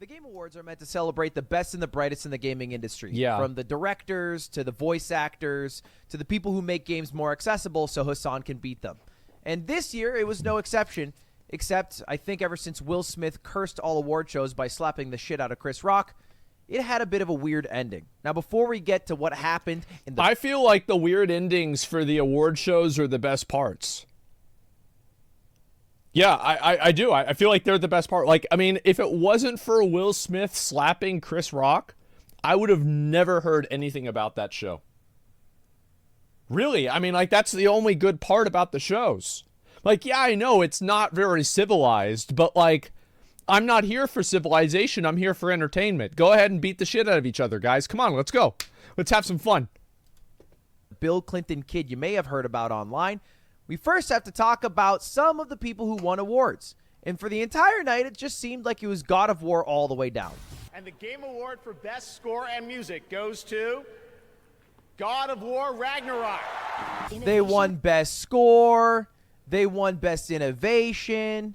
The Game Awards are meant to celebrate the best and the brightest in the gaming industry. Yeah. From the directors to the voice actors to the people who make games more accessible so Hassan can beat them. And this year, it was no exception, except I think ever since Will Smith cursed all award shows by slapping the shit out of Chris Rock, it had a bit of a weird ending. Now, before we get to what happened in the... I feel like the weird endings for the award shows are the best parts. Yeah, I do. I feel like they're the best part. Like, I mean, if it wasn't for Will Smith slapping Chris Rock, I would have never heard anything about that show. Really, I mean, like, that's the only good part about the shows. Like, yeah, I know it's not very civilized, but, like, I'm not here for civilization. I'm here for entertainment. Go ahead and beat the shit out of each other, guys. Come on, let's go. Let's have some fun. Bill Clinton kid you may have heard about online. We first have to talk about some of the people who won awards. And for the entire night, it just seemed like it was God of War all the way down. And the Game Award for Best Score and Music goes to God of War Ragnarok. They won Best Score. They won Best Innovation.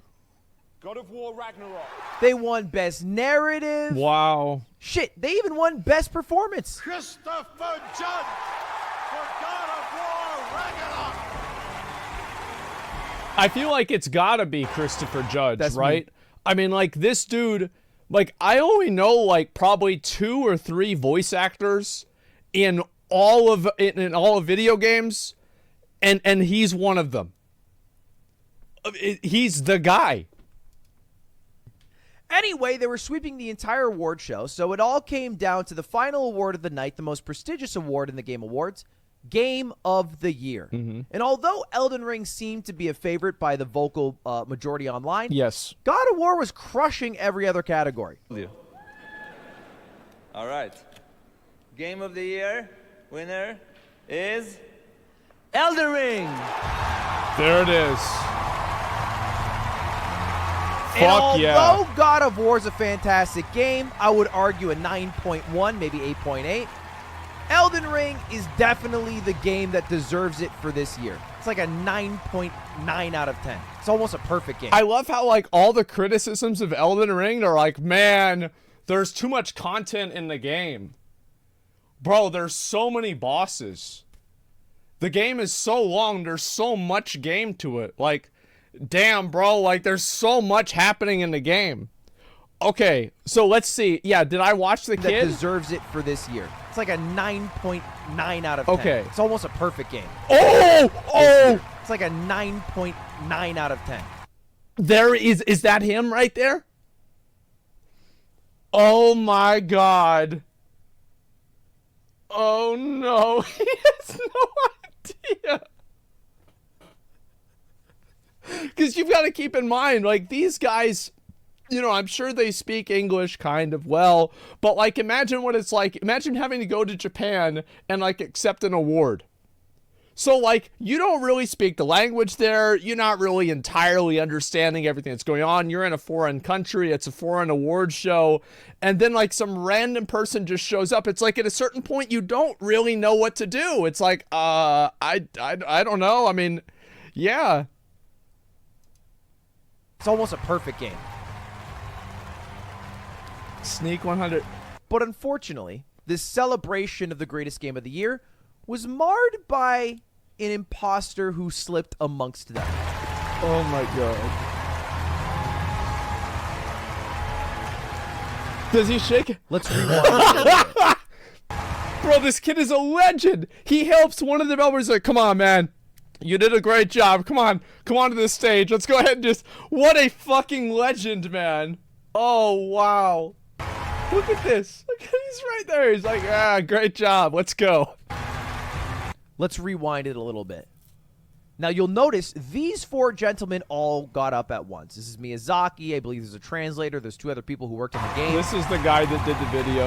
God of War Ragnarok. They won Best Narrative. Wow. Shit, they even won Best Performance. Christopher Judd for God of War Ragnarok. I feel like it's gotta be Christopher Judge, That's right? me. I mean, like, this dude, like, I only know, like, probably 2 or 3 voice actors in all of video games, and he's one of them. He's the guy. Anyway, they were sweeping the entire award show, so it all came down to the final award of the night, the most prestigious award in the Game Awards, Game of the Year. Mm-hmm. And although Elden Ring seemed to be a favorite by the vocal majority online, Yes. God of War was crushing every other category. All right. Game of the Year winner is Elden Ring. There it is. And although yeah. God of War is a fantastic game, I would argue a 9.1, maybe 8.8. Elden Ring is definitely the game that deserves it for this year. It's like a 9.9 out of 10. It's almost a perfect game. I love how, like, all the criticisms of Elden Ring are like, man, there's too much content in the game. Bro, there's so many bosses. The game is so long, there's so much game to it. Like, damn, bro, like, there's so much happening in the game. Okay, so let's see. Yeah, did I watch the that kid? deserves it for this year. It's like a 9.9 out of 10. Okay. It's almost a perfect game. Oh! It's like a 9.9 out of 10. There is that him right there? Oh my god. Oh no, he has no idea. Because you've got to keep in mind, like, these guys, you know, I'm sure they speak English kind of well, but, like, imagine what it's like. Imagine having to go to Japan and, like, accept an award. So, like, you don't really speak the language there. You're not really entirely understanding everything that's going on. You're in a foreign country. It's a foreign award show. And then, like, some random person just shows up. It's like, at a certain point, you don't really know what to do. It's like, I don't know. I mean, yeah. It's almost a perfect game. Sneak 100. But unfortunately, this celebration of the greatest game of the year was marred by an imposter who slipped amongst them. Oh my god. Does he shake it? Let's rewind. Bro, this kid is a legend. He helps one of the developers, like, come on, man. You did a great job. Come on to the stage. Let's go ahead and just, what a fucking legend, man. Oh, wow. Look at this. Look, he's right there. He's like, great job. Let's go. Let's rewind it a little bit. Now, you'll notice these 4 gentlemen all got up at once. This is Miyazaki. I believe there's a translator. There's 2 other people who worked in the game. This is the guy that did the video.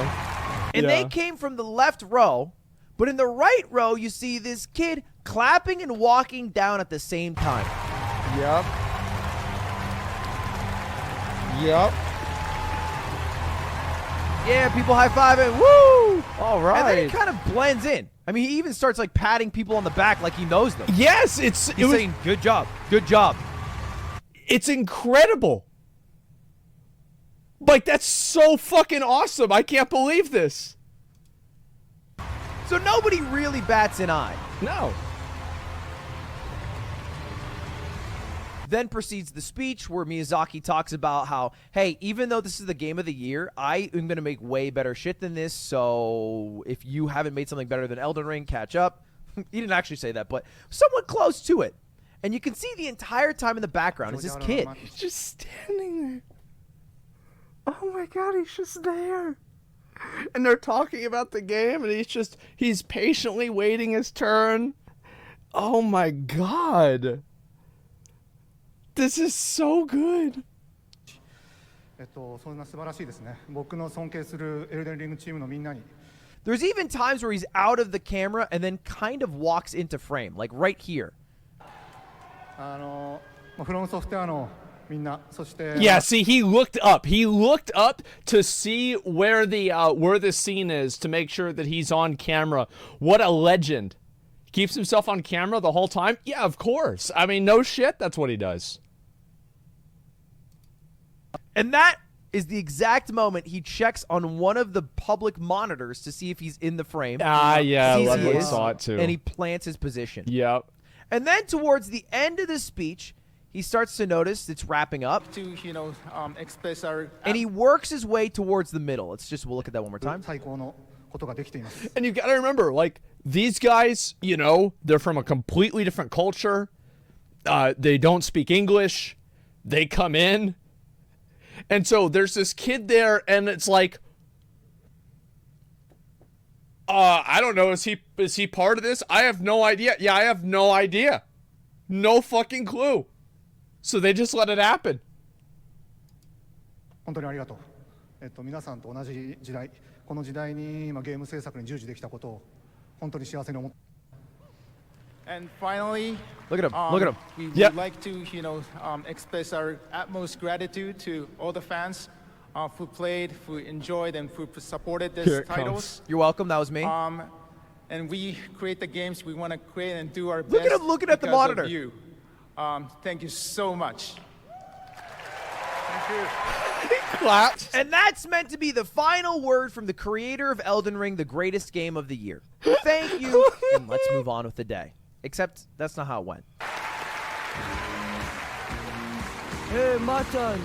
And they came from the left row. But in the right row, you see this kid clapping and walking down at the same time. Yep. Yep. Yeah, people high-fiving. Woo! All right. And then he kind of blends in. I mean, he even starts, like, patting people on the back like he knows them. Yes, He's saying, good job. Good job. It's incredible. Like, that's so fucking awesome. I can't believe this. So nobody really bats an eye. No. Then proceeds the speech where Miyazaki talks about how, hey, even though this is the game of the year, I am going to make way better shit than this, so if you haven't made something better than Elden Ring, catch up. He didn't actually say that, but somewhat close to it. And you can see the entire time in the background is this kid. He's just standing there. Oh my god, he's just there. And they're talking about the game, and he's patiently waiting his turn. Oh my god. This is so good. そんな素晴らしいですね。僕の尊敬するエルデンリングチームのみんなに。There's even times where he's out of the camera and then kind of walks into frame, like right here. フロムソフトウェアのみんな、そして。Yeah, see, he looked up. He looked up to see where the scene is to make sure that he's on camera. What a legend. Keeps himself on camera the whole time? Yeah, of course. I mean, no shit, that's what he does. And that is the exact moment he checks on one of the public monitors to see if he's in the frame. Ah, yeah, Sees he Leslie is, saw it too. And he plants his position. Yep. And then towards the end of the speech, he starts to notice it's wrapping up. To, express our... And he works his way towards the middle. We'll look at that one more time. 最高のことができています。 And you gotta remember, like, these guys, they're from a completely different culture. They don't speak English. They come in. And so there's this kid there, and it's like, I don't know, is he part of this? I have no idea. Yeah, I have no idea. No fucking clue. So they just let it happen. 本当にありがとう。皆さんと同じ時代、この時代に今ゲーム制作に従事できたことを本当に幸せに思って。 And finally, Look at him. Look at him. We would Yep. like to, express our utmost gratitude to all the fans who played, who enjoyed, and who supported Here these it titles. You're welcome. That was me. And we create the games we want to create and do our best. Look at him looking at the because of monitor. You. Thank you so much. Thank you. Claps. And that's meant to be the final word from the creator of Elden Ring, the greatest game of the year. Thank you, and let's move on with the day. Except that's not how it went. Hey, Matan.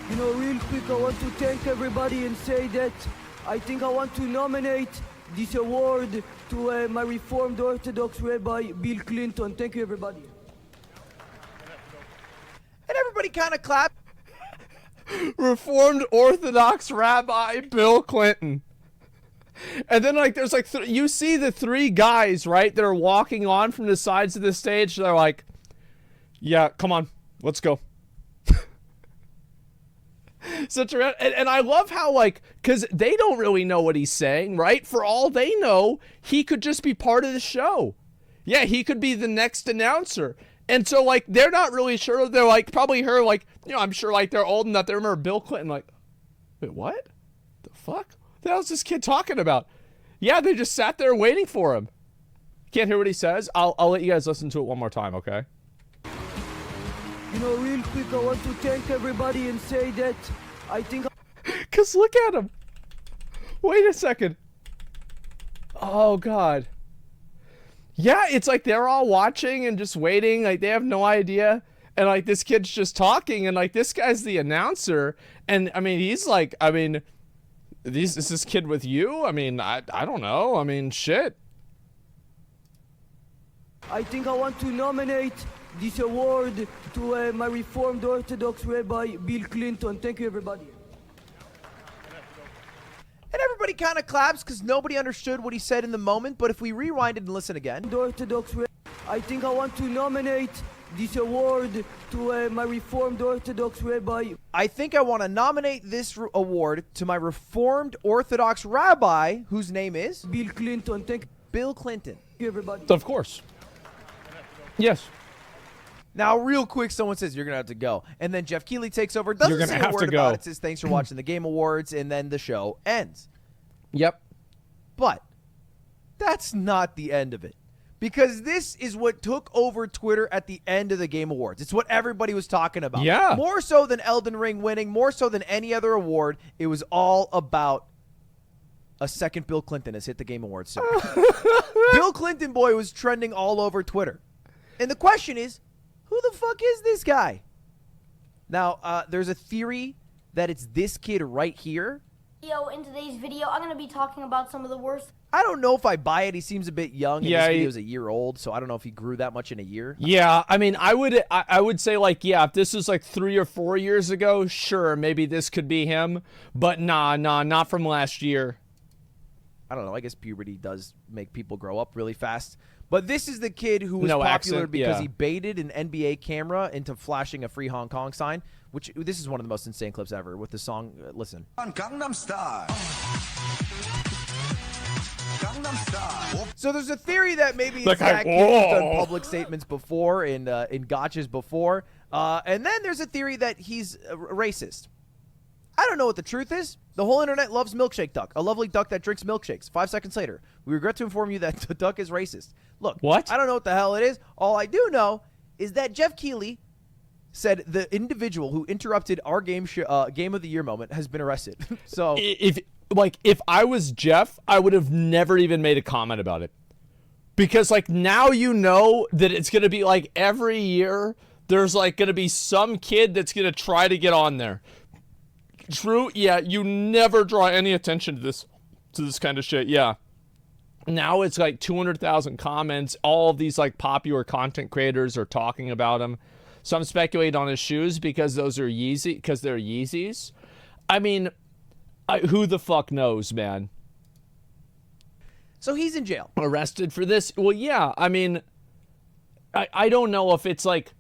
Real quick, I want to thank everybody and say that I think I want to nominate this award to my Reformed Orthodox Rabbi, Bill Clinton. Thank you, everybody. And everybody kind of clapped. Reformed Orthodox Rabbi Bill Clinton. And then, like, there's, like, you see the three guys, right, that are walking on from the sides of the stage. They're like, yeah, come on, let's go. And I love how, like, because they don't really know what he's saying, right? For all they know, he could just be part of the show. Yeah, he could be the next announcer. And so, like, they're not really sure. They're, like, probably her, like, I'm sure, like, they're old enough. They remember Bill Clinton, like, wait, what? The fuck? What the hell is this kid talking about? Yeah, they just sat there waiting for him. Can't hear what he says? I'll let you guys listen to it one more time, okay? Real quick, I want to thank everybody and say that I think... Because look at him. Wait a second. Oh, God. Yeah, it's like they're all watching and just waiting. Like, they have no idea. And, like, this kid's just talking. And, like, this guy's the announcer. And, I mean, he's like, is this kid with you? I mean, I don't know. I mean, shit. I think I want to nominate this award to my Reformed Orthodox Rabbi, Bill Clinton. Thank you, everybody. And everybody kind of claps because nobody understood what he said in the moment. But if we rewind it and listen again. I think I want to nominate this award to my Reformed Orthodox Rabbi. I think I want to nominate this award to my Reformed Orthodox Rabbi, whose name is? Bill Clinton. Thank Bill Clinton. you, everybody. Of course. Yes. Now, real quick, someone says, you're going to have to go. And then Jeff Keighley takes over, doesn't You're gonna say have a to word go. about it, says, thanks for watching the Game Awards, and then the show ends. Yep. But that's not the end of it. because this is what took over Twitter at the end of the Game Awards. It's what everybody was talking about. Yeah. More so than Elden Ring winning, more so than any other award, it was all about a second Bill Clinton has hit the Game Awards. So Bill Clinton boy was trending all over Twitter. And the question is, who the fuck is this guy? Now, there's a theory that it's this kid right here. In today's video, I'm going to be talking about some of the worst. I don't know if I buy it. He seems a bit young. And Yeah, this video is a year old, so I don't know if he grew that much in a year. Yeah, I mean, I would say, like, yeah, if this was like 3 or 4 years ago, sure, maybe this could be him. But nah, not from last year. I don't know. I guess puberty does make people grow up really fast. But this is the kid who was No popular accent, because yeah. he baited an NBA camera into flashing a free Hong Kong sign, which this is one of the most insane clips ever with the song. Listen. Gangnam Style. Gangnam Style. So there's a theory that maybe Like, it's that kid who's whoa. done public statements before in gotchas before. And then there's a theory that he's racist. I don't know what the truth is. The whole internet loves Milkshake Duck, a lovely duck that drinks milkshakes. 5 seconds later, we regret to inform you that the duck is racist. Look, What? I don't know what the hell it is. All I do know is that Jeff Keighley said the individual who interrupted our game of the year moment has been arrested. So If I was Jeff, I would have never even made a comment about it. Because, like, now you know that it's going to be, like, every year there's, like, going to be some kid that's going to try to get on there. True? Yeah, you never draw any attention to this kind of shit. Yeah. Now it's, like, 200,000 comments. All of these, like, popular content creators are talking about him. Some speculate on his shoes because those are Yeezy, because they're Yeezys. I mean, who the fuck knows, man? So he's in jail. Arrested for this? Well, yeah. I mean, I don't know if it's like,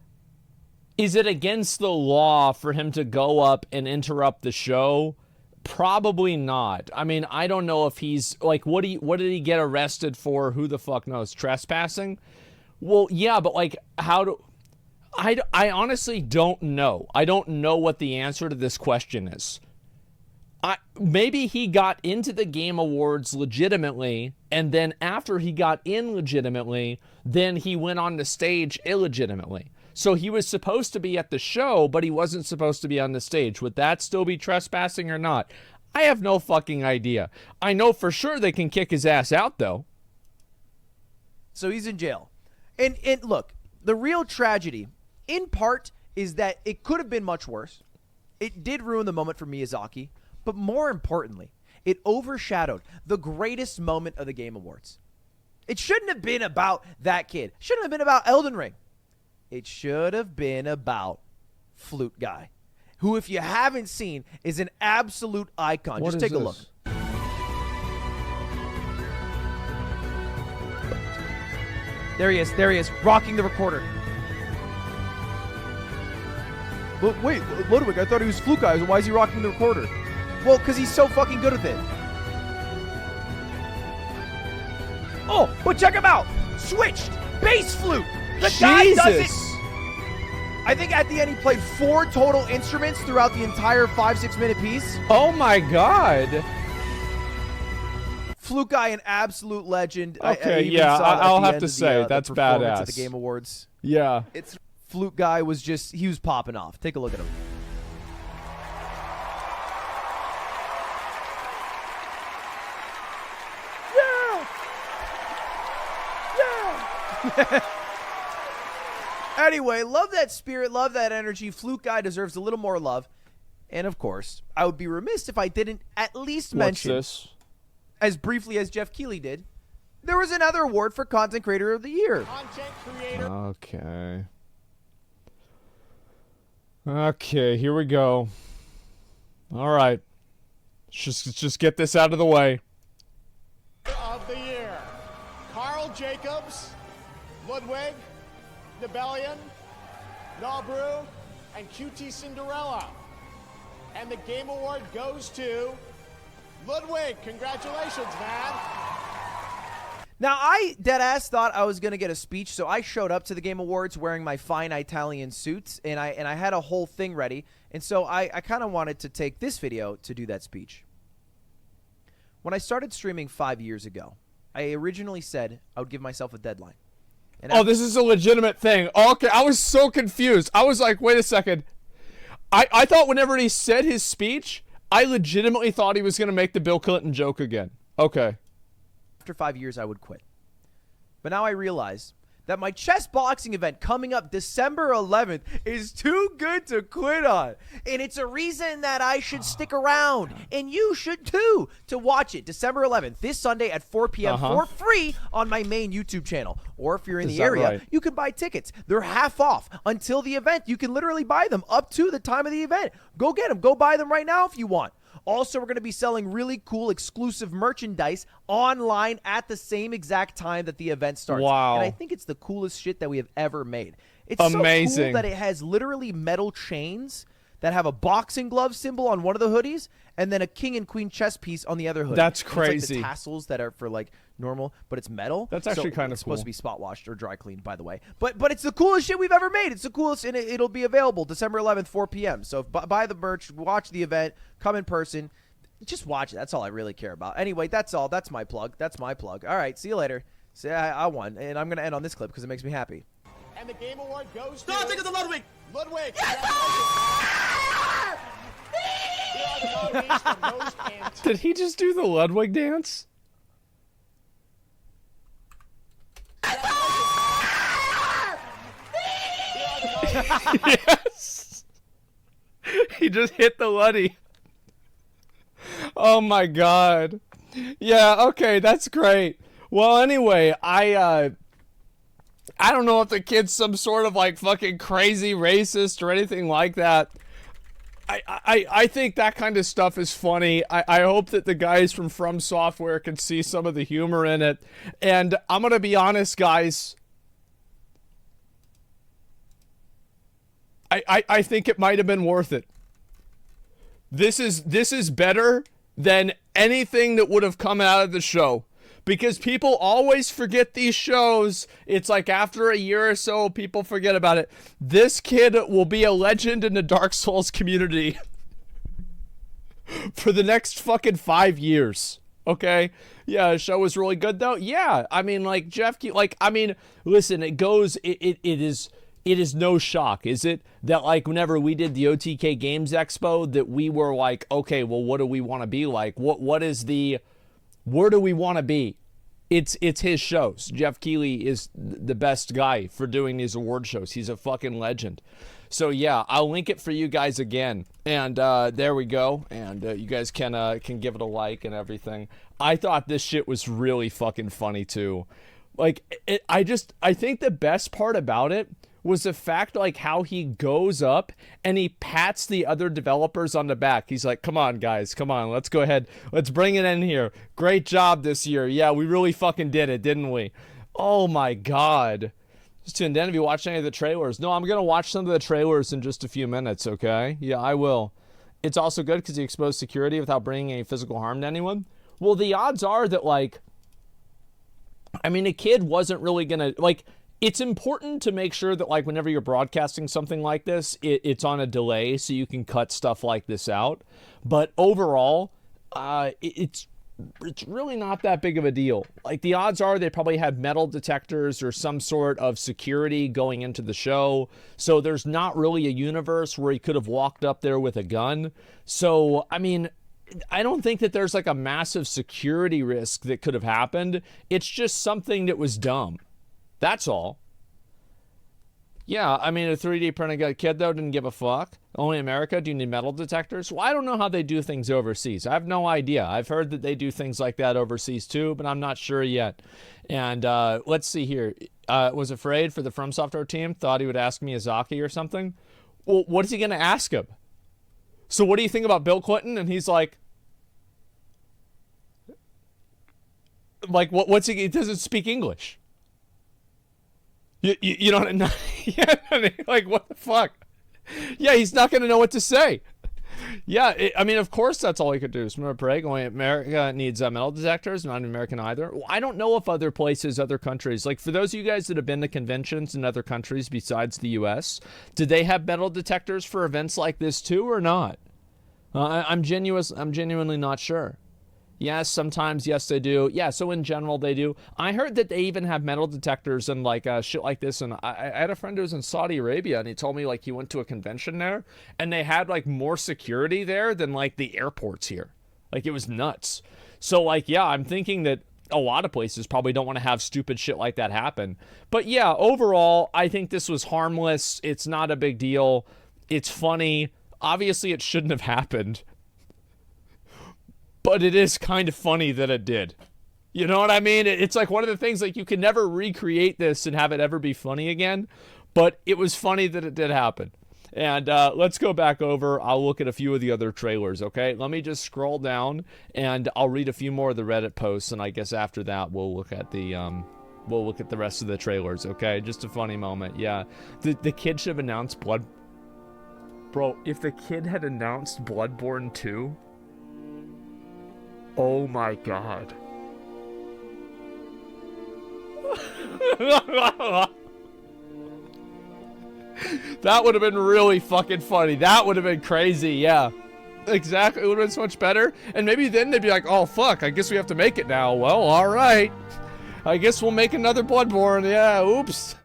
is it against the law for him to go up and interrupt the show? Probably not. I mean, I don't know if he's like, what did he get arrested for? Who the fuck knows? Trespassing? Well, yeah, but like, I honestly don't know. I don't know what the answer to this question is. Maybe he got into the Game Awards legitimately, and then after he got in legitimately, then he went on the stage illegitimately. So he was supposed to be at the show, but he wasn't supposed to be on the stage. Would that still be trespassing or not? I have no fucking idea. I know for sure they can kick his ass out, though. So he's in jail. And look, the real tragedy, in part, is that it could have been much worse. It did ruin the moment for Miyazaki. But more importantly, it overshadowed the greatest moment of the Game Awards. It shouldn't have been about that kid. It shouldn't have been about Elden Ring. It should have been about Flute Guy, who, if you haven't seen, is an absolute icon. Just take a look. There he is, rocking the recorder. But wait, Ludwig, I thought he was Flute Guy. Why is he rocking the recorder? Well, because he's so fucking good at it. Oh, but check him out. Switched. Bass flute. The guy does it. I think at the end he played 4 total instruments throughout the entire 5-6 minute piece. Oh my god. Flute Guy, an absolute legend. Okay, I even yeah, saw it at I'll the have end to of say, the that's performance at badass. the Game Awards. Yeah. Flute Guy was he was popping off. Take a look at him. Anyway, love that spirit, love that energy. Flute Guy deserves a little more love. And of course, I would be remiss if I didn't at least mention, this? as briefly as Jeff Keighley did, there was another award for Content Creator of the Year. Okay. Okay, here we go. All right. Just get this out of the way. Of the year, Carl Jacobs, Ludwig, Nebelian, Nabru, and QT Cinderella. And the Game Award goes to Ludwig. Congratulations, man. Now, I deadass thought I was going to get a speech, so I showed up to the Game Awards wearing my fine Italian suits, and I had a whole thing ready, and so I kind of wanted to take this video to do that speech. When I started streaming 5 years ago, I originally said I would give myself a deadline. And Oh, this is a legitimate thing. Okay, I was so confused. I was like, wait a second. I thought whenever he said his speech, I legitimately thought he was going to make the Bill Clinton joke again. Okay. After 5 years, I would quit. But now I realize that my chess boxing event coming up December 11th is too good to quit on. And it's a reason that I should stick around. And you should too, to watch it December 11th, this Sunday at 4 p.m. for free on my main YouTube channel. Or if you're in the area, you can buy tickets. They're half off until the event. You can literally buy them up to the time of the event. Go get them. Go buy them right now if you want. Also, we're going to be selling really cool exclusive merchandise online at the same exact time that the event starts. Wow. And I think it's the coolest shit that we have ever made. It's amazing. So cool that it has literally metal chains that have a boxing glove symbol on one of the hoodies and then a king and queen chess piece on the other hoodie. That's It's crazy. like the tassels that are for like normal, but it's metal. That's actually kind of It's cool. supposed to be spot washed or dry cleaned, by the way. But it's the coolest shit we've ever made. It's the coolest, and it'll be available December 11th, 4 p.m. So buy the merch, watch the event, come in person. Just watch it. That's all I really care about. Anyway, that's all. That's my plug. All right, see you later. See, I won, and I'm going to end on this clip because it makes me happy. And the game award goes to... No, take it to Ludwig! Ludwig! Yes! Here are the nominees for most antiques. Did he just do the Ludwig dance? Yes. He just hit the Luddy. Oh my god. Yeah, okay, that's great. Well, anyway, I don't know if the kid's some sort of like fucking crazy racist or anything like that. I think that kind of stuff is funny. I hope that the guys from Software can see some of the humor in it. And I'm gonna be honest, guys. I think it might have been worth it. This is better than anything that would have come out of the show. Because people always forget these shows. It's like after a year or so, people forget about it. This kid will be a legend in the Dark Souls community for the next fucking 5 years. Okay? Yeah, the show was really good though. Yeah, I mean, like listen, it is no shock, is it, that like whenever we did the OTK Games Expo that we were like, okay, well, what do we want to be like? Where do we want to be? It's his shows. Jeff Keighley is the best guy for doing these award shows. He's a fucking legend. So yeah, I'll link it for you guys again. And there we go. And you guys can give it a like and everything. I thought this shit was really fucking funny too. Like I think the best part about it was the fact like how he goes up and he pats the other developers on the back. He's like, come on guys, come on, let's go ahead, let's bring it in here. Great job this year. Yeah, we really fucking did it, didn't we? Oh my god. Just tuned in. Have you watched any of the trailers? No, I'm gonna watch some of the trailers in just a few minutes, okay? Yeah, I will. It's also good because he exposed security without bringing any physical harm to anyone. Well, the odds are that like, I mean, a kid wasn't really gonna like. It's important to make sure that like whenever you're broadcasting something like this, it's on a delay so you can cut stuff like this out. But overall, it's really not that big of a deal. Like the odds are they probably had metal detectors or some sort of security going into the show. So there's not really a universe where he could have walked up there with a gun. So, I mean, I don't think that there's like a massive security risk that could have happened. It's just something that was dumb. That's all. Yeah, I mean, a 3D printing kid, though, didn't give a fuck. Only America? Do you need metal detectors? Well, I don't know how they do things overseas. I have no idea. I've heard that they do things like that overseas, too, but I'm not sure yet. And let's see here. Was afraid for the From Software team. Thought he would ask Miyazaki or something. Well, what is he going to ask him? So what do you think about Bill Clinton? And he's like, what's he doesn't speak English. You don't know, yeah, like what the fuck? Yeah, he's not going to know what to say. Yeah, I mean, of course that's all he could do. Remember, Prague, only America needs metal detectors, not American either. Well, I don't know if other places, other countries, like for those of you guys that have been to conventions in other countries besides the U.S., did they have metal detectors for events like this too or not? I'm genuinely not sure. Yes, sometimes, yes, they do. Yeah, so in general, they do. I heard that they even have metal detectors and, like, shit like this. And I had a friend who was in Saudi Arabia, and he told me, like, he went to a convention there, and they had, like, more security there than, like, the airports here. Like, it was nuts. So, like, yeah, I'm thinking that a lot of places probably don't want to have stupid shit like that happen. But, yeah, overall, I think this was harmless. It's not a big deal. It's funny. Obviously, it shouldn't have happened. But it is kind of funny that it did. You know what I mean? It's like one of the things, like, you can never recreate this and have it ever be funny again. But it was funny that it did happen. And let's go back over. I'll look at a few of the other trailers, okay? Let me just scroll down, and I'll read a few more of the Reddit posts. And I guess after that, we'll look at the rest of the trailers, okay? Just a funny moment. Yeah. The kid should have announced Blood... Bro, if the kid had announced Bloodborne 2... Oh my god. That would have been really fucking funny. That would have been crazy, yeah. Exactly, it would have been so much better. And maybe then they'd be like, oh fuck, I guess we have to make it now. Well, alright. I guess we'll make another Bloodborne, yeah, oops.